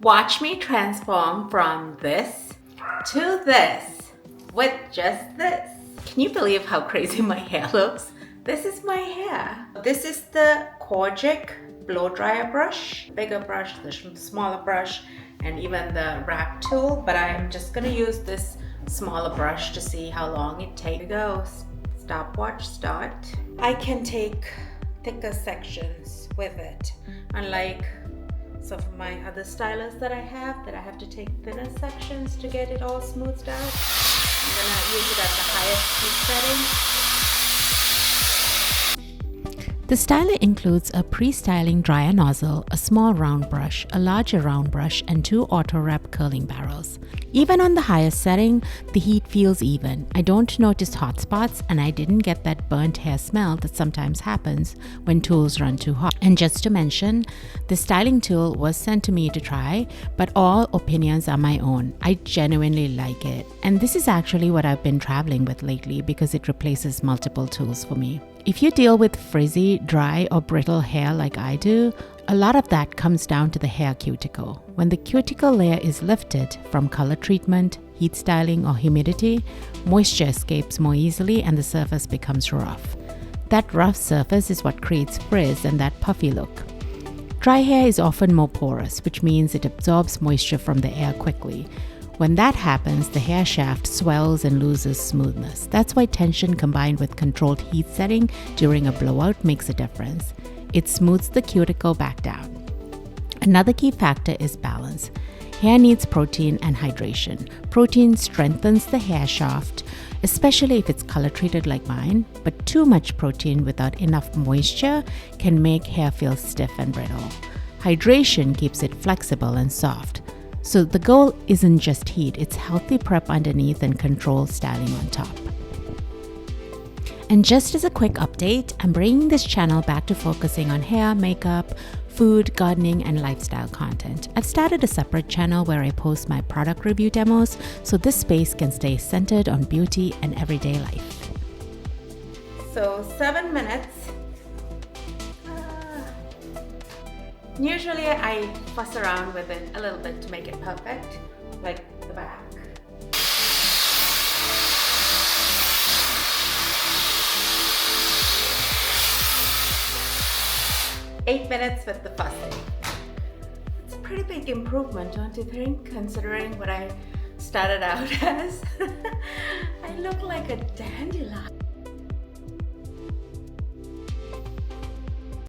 Watch me transform from this to this with just this. Can you believe how crazy my hair looks? This is my hair. This is the Kojic blow dryer brush. Bigger brush, the smaller brush, and even the wrap tool. But I'm just gonna use this smaller brush to see how long it takes. Here we go. Stopwatch start. I can take thicker sections with it, unlike some of my other stylists that I have to take thinner sections to get it all smoothed out. I'm gonna use it at the highest heat setting. The styler includes a pre-styling dryer nozzle, a small round brush, a larger round brush, and 2 auto-wrap curling barrels. Even on the highest setting, the heat feels even. I don't notice hot spots, and I didn't get that burnt hair smell that sometimes happens when tools run too hot. And just to mention, the styling tool was sent to me to try, but all opinions are my own. I genuinely like it. And this is actually what I've been traveling with lately because it replaces multiple tools for me. If you deal with frizzy, dry, or brittle hair like I do, a lot of that comes down to the hair cuticle. When the cuticle layer is lifted from color treatment, heat styling, or humidity, moisture escapes more easily and the surface becomes rough. That rough surface is what creates frizz and that puffy look. Dry hair is often more porous, which means it absorbs moisture from the air quickly. When that happens, the hair shaft swells and loses smoothness. That's why tension combined with controlled heat setting during a blowout makes a difference. It smooths the cuticle back down. Another key factor is balance. Hair needs protein and hydration. Protein strengthens the hair shaft, especially if it's color treated like mine, but too much protein without enough moisture can make hair feel stiff and brittle. Hydration keeps it flexible and soft. So the goal isn't just heat, it's healthy prep underneath and controlled styling on top. And just as a quick update, I'm bringing this channel back to focusing on hair, makeup, food, gardening, and lifestyle content. I've started a separate channel where I post my product review demos, so this space can stay centered on beauty and everyday life. So 7 minutes. Usually I fuss around with it a little bit to make it perfect, like the back. Eight minutes with the fussing. It's a pretty big improvement, don't you think, considering what I started out as? I look like a dandelion.